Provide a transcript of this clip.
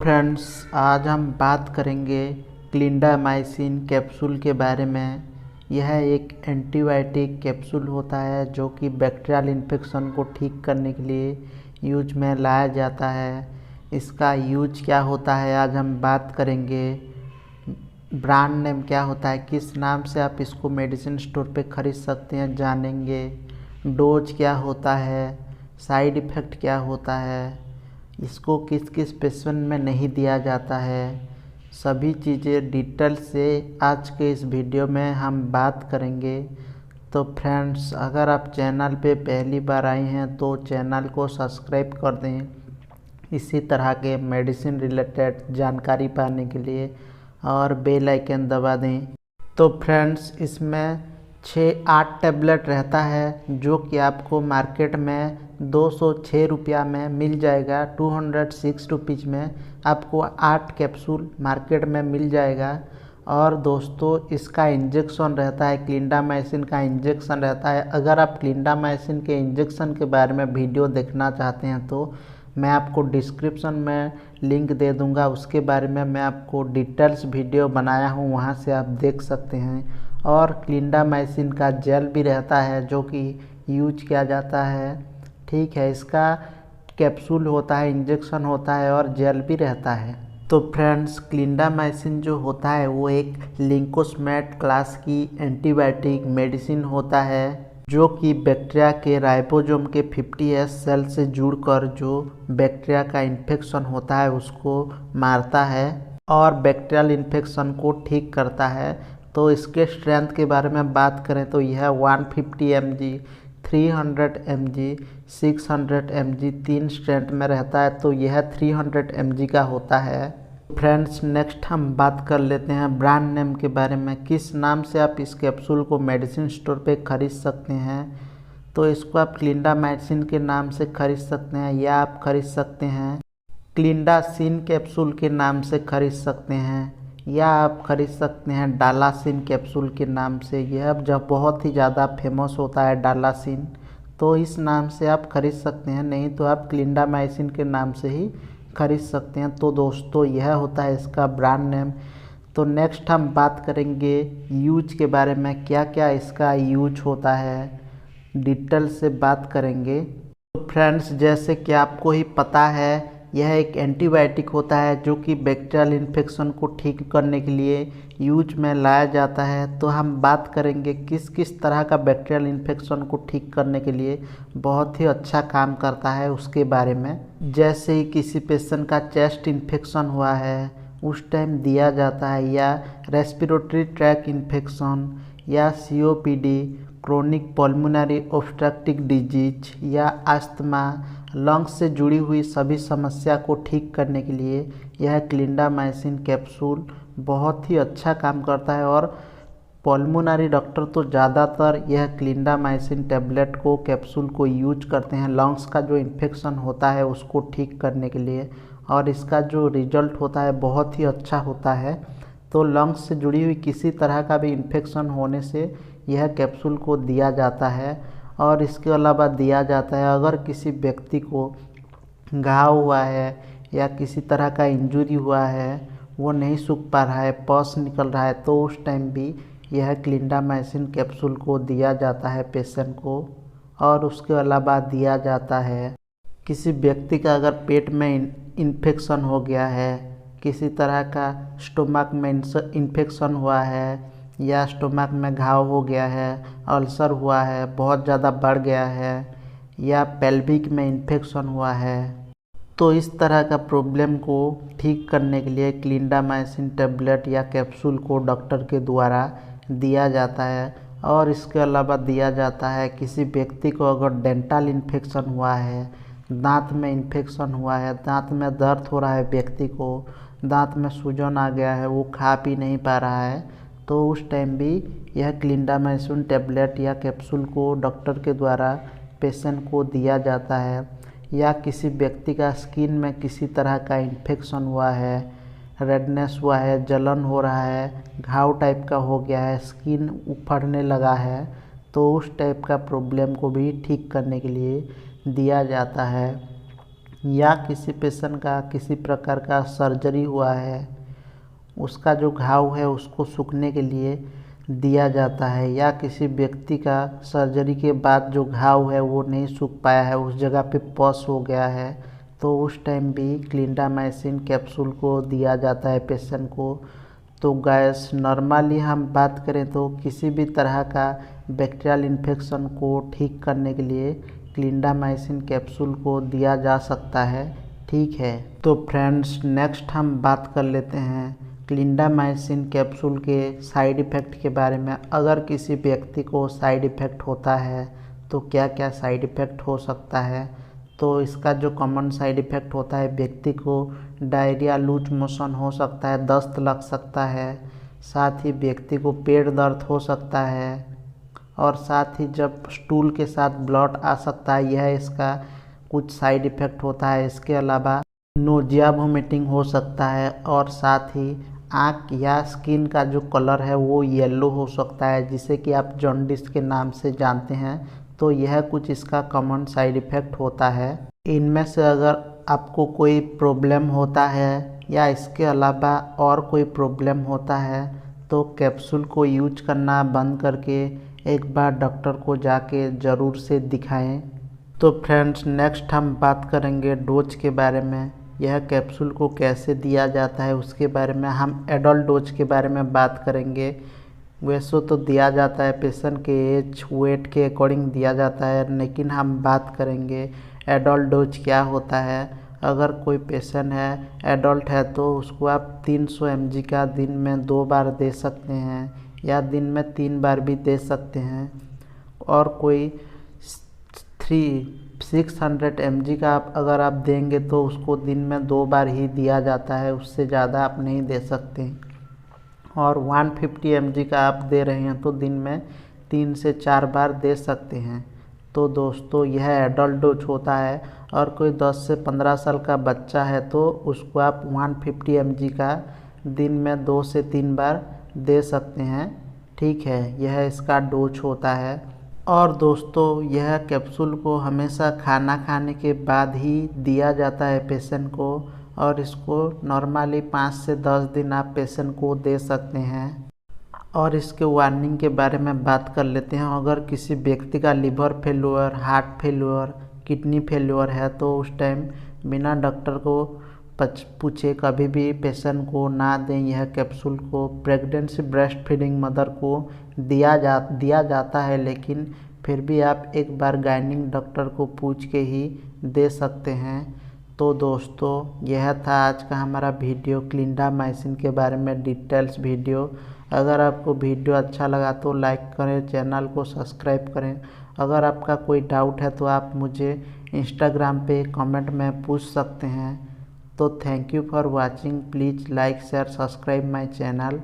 Friends, आज हम बात करेंगे क्लिंडामाइसिन कैप्सूल के बारे में। यह एक एंटीबायोटिक कैप्सूल होता है जो कि बैक्टीरियल इन्फेक्शन को ठीक करने के लिए यूज में लाया जाता है। इसका यूज क्या होता है आज हम बात करेंगे। ब्रांड नेम क्या होता है, किस नाम से आप इसको मेडिसिन स्टोर पे ख़रीद सकते हैं जानेंगे। डोज क्या होता है, साइड इफ़ेक्ट क्या होता है, इसको किस किस पेशेंट में नहीं दिया जाता है, सभी चीज़ें डिटेल से आज के इस वीडियो में हम बात करेंगे। तो फ्रेंड्स, अगर आप चैनल पे पहली बार आए हैं तो चैनल को सब्सक्राइब कर दें इसी तरह के मेडिसिन रिलेटेड जानकारी पाने के लिए, और बेल आइकन दबा दें। तो फ्रेंड्स, इसमें 6-8 टैबलेट रहता है जो कि आपको मार्केट में 206 रुपया में मिल जाएगा। 206 रुपीज़ में आपको 8 कैप्सूल मार्केट में मिल जाएगा। और दोस्तों, इसका इंजेक्शन रहता है, क्लिंडामाइसिन का इंजेक्शन रहता है। अगर आप क्लिंडामाइसिन के इंजेक्शन के बारे में वीडियो देखना चाहते हैं तो मैं आपको डिस्क्रिप्शन में लिंक दे दूंगा, उसके बारे में मैं आपको डिटेल्स वीडियो बनाया हूं, वहां से आप देख सकते हैं। और क्लिंडामाइसिन का जेल भी रहता है जो कि यूज किया जाता है। ठीक है, इसका कैप्सूल होता है, इंजेक्शन होता है और जेल भी रहता है। तो फ्रेंड्स, क्लिंडामाइसिन जो होता है वो एक लिंकोस्मेट क्लास की एंटीबायोटिक मेडिसिन होता है जो कि बैक्टीरिया के राइबोसोम के 50S सेल से जुड़कर जो बैक्टीरिया का इन्फेक्शन होता है उसको मारता है और बैक्टीरियल इन्फेक्शन को ठीक करता है। तो इसके स्ट्रेंथ के बारे में बात करें तो यह 150 mg, 300 mg, 600 mg 3 स्ट्रेंथ में रहता है। तो यह 300 mg का होता है। फ्रेंड्स, नेक्स्ट हम बात कर लेते हैं ब्रांड नेम के बारे में, किस नाम से आप इस कैप्सूल को मेडिसिन स्टोर पे ख़रीद सकते हैं। तो इसको आप क्लिंडामाइसिन के नाम से ख़रीद सकते हैं, या आप ख़रीद सकते हैं क्लिंडासिन कैप्सूल के नाम से ख़रीद सकते हैं, या आप ख़रीद सकते हैं डालासिन कैप्सूल के नाम से। यह अब जब बहुत ही ज़्यादा फेमस होता है डालासिन, तो इस नाम से आप ख़रीद सकते हैं, नहीं तो आप क्लिंडामाइसिन के नाम से ही खरीद सकते हैं। तो दोस्तों, यह होता है इसका ब्रांड नेम। तो नेक्स्ट हम बात करेंगे यूज के बारे में, क्या क्या इसका यूज होता है, डिटेल से बात करेंगे। तो फ्रेंड्स, जैसे कि आपको ही पता है, यह एक एंटीबायोटिक होता है जो कि बैक्टीरियल इन्फेक्शन को ठीक करने के लिए यूज में लाया जाता है। तो हम बात करेंगे किस किस तरह का बैक्टीरियल इन्फेक्शन को ठीक करने के लिए बहुत ही अच्छा काम करता है उसके बारे में। जैसे ही किसी पेशेंट का चेस्ट इन्फेक्शन हुआ है उस टाइम दिया जाता है, या रेस्पिरेटरी ट्रैक इन्फेक्शन, या COPD, chronic pulmonary obstructive disease, या अस्थमा, लंग्स से जुड़ी हुई सभी समस्या को ठीक करने के लिए यह क्लिंडामाइसिन कैप्सूल बहुत ही अच्छा काम करता है। और पल्मोनरी डॉक्टर तो ज़्यादातर यह क्लिंडामाइसिन टैबलेट को, कैप्सूल को यूज करते हैं लंग्स का जो इन्फेक्शन होता है उसको ठीक करने के लिए, और इसका जो रिजल्ट होता है बहुत ही अच्छा होता है। तो लंग्स से जुड़ी हुई किसी तरह का भी इन्फेक्शन होने से यह कैप्सूल को दिया जाता है। और इसके अलावा दिया जाता है अगर किसी व्यक्ति को घाव हुआ है या किसी तरह का इंजरी हुआ है, वो नहीं सूख पा रहा है, पस निकल रहा है, तो उस टाइम भी यह क्लिंडामाइसिन कैप्सूल को दिया जाता है पेशेंट को। और उसके अलावा दिया जाता है किसी व्यक्ति का अगर पेट में इन्फेक्शन हो गया है, किसी तरह का स्टोमक में इन्फेक्शन हुआ है, या स्टोमक में घाव हो गया है, अल्सर हुआ है, बहुत ज़्यादा बढ़ गया है, या पेल्विक में इन्फेक्शन हुआ है, तो इस तरह का प्रॉब्लम को ठीक करने के लिए क्लिंडामाइसिन टैबलेट या कैप्सूल को डॉक्टर के द्वारा दिया जाता है। और इसके अलावा दिया जाता है किसी व्यक्ति को अगर डेंटल इन्फेक्शन हुआ है, दांत में इन्फेक्शन हुआ है, दांत में दर्द हो रहा है, व्यक्ति को दांत में सूजन आ गया है, वो खा पी नहीं पा रहा है, तो उस टाइम भी यह क्लिंडामाइसिन टैबलेट या कैप्सूल को डॉक्टर के द्वारा पेशेंट को दिया जाता है। या किसी व्यक्ति का स्किन में किसी तरह का इन्फेक्शन हुआ है, रेडनेस हुआ है, जलन हो रहा है, घाव टाइप का हो गया है, स्किन उफड़ने लगा है, तो उस टाइप का प्रॉब्लम को भी ठीक करने के लिए दिया जाता है। या किसी पेशेंट का किसी प्रकार का सर्जरी हुआ है, उसका जो घाव है उसको सूखने के लिए दिया जाता है, या किसी व्यक्ति का सर्जरी के बाद जो घाव है वो नहीं सूख पाया है, उस जगह पे पस हो गया है, तो उस टाइम भी क्लिंडामाइसिन कैप्सूल को दिया जाता है पेशेंट को। तो गैस नॉर्मली हम बात करें तो किसी भी तरह का बैक्टीरियल इन्फेक्शन को ठीक करने के लिए क्लिंडामाइसिन कैप्सूल को दिया जा सकता है। ठीक है, तो फ्रेंड्स नेक्स्ट हम बात कर लेते हैं क्लिंडामाइसिन कैप्सूल के साइड इफ़ेक्ट के बारे में। अगर किसी व्यक्ति को साइड इफ़ेक्ट होता है तो क्या क्या साइड इफ़ेक्ट हो सकता है। तो इसका जो कॉमन साइड इफ़ेक्ट होता है, व्यक्ति को डायरिया, लूज मोशन हो सकता है, दस्त लग सकता है, साथ ही व्यक्ति को पेट दर्द हो सकता है, और साथ ही जब स्टूल के साथ ब्लड आ सकता है, यह इसका कुछ साइड इफ़ेक्ट होता है। इसके अलावा नोजिया, वोमिटिंग हो सकता है, और साथ ही आँख या स्किन का जो कलर है वो येलो हो सकता है, जिसे कि आप जॉन्डिस के नाम से जानते हैं। तो यह कुछ इसका कॉमन साइड इफ़ेक्ट होता है। इनमें से अगर आपको कोई प्रॉब्लम होता है या इसके अलावा और कोई प्रॉब्लम होता है तो कैप्सूल को यूज करना बंद करके एक बार डॉक्टर को जाके ज़रूर से दिखाएं। तो फ्रेंड्स नेक्स्ट हम बात करेंगे डोज के बारे में। यह कैप्सूल को कैसे दिया जाता है उसके बारे में। हम एडल्ट डोज के बारे में बात करेंगे। वैसे तो दिया जाता है पेशेंट के एज, वेट के अकॉर्डिंग दिया जाता है, लेकिन हम बात करेंगे एडल्ट डोज क्या होता है। अगर कोई पेशेंट है, एडल्ट है, तो उसको आप 300 mg का दिन में 2 बार दे सकते हैं, या दिन में 3 बार भी दे सकते हैं। और कोई 600 mg का अगर आप देंगे तो उसको दिन में 2 बार ही दिया जाता है, उससे ज़्यादा आप नहीं दे सकते। और 150 mg का आप दे रहे हैं तो दिन में 3 से 4 बार दे सकते हैं। तो दोस्तों यह एडल्ट डोज होता है। और कोई 10 से 15 साल का बच्चा है तो उसको आप 150 mg का दिन में 2 से 3 बार दे सकते हैं। ठीक है, यह इसका डोज होता है। और दोस्तों यह कैप्सूल को हमेशा खाना खाने के बाद ही दिया जाता है पेशेंट को, और इसको नॉर्मली 5 से 10 दिन आप पेशेंट को दे सकते हैं। और इसके वार्निंग के बारे में बात कर लेते हैं। अगर किसी व्यक्ति का liver failure, heart failure, kidney failure है तो उस टाइम बिना डॉक्टर को पूछे कभी भी पेशेंट को ना दें यह कैप्सूल को। प्रेगनेंसी ब्रेस्ट फीडिंग मदर को दिया जाता है, लेकिन फिर भी आप एक बार गायनिक डॉक्टर को पूछ के ही दे सकते हैं। तो दोस्तों यह था आज का हमारा वीडियो क्लिंडामाइसिन के बारे में डिटेल्स वीडियो। अगर आपको वीडियो अच्छा लगा तो लाइक करें, चैनल को सब्सक्राइब करें। अगर आपका कोई डाउट है तो आप मुझे इंस्टाग्राम पे कमेंट में पूछ सकते हैं। तो thank you for watching. Please like, share, subscribe my channel.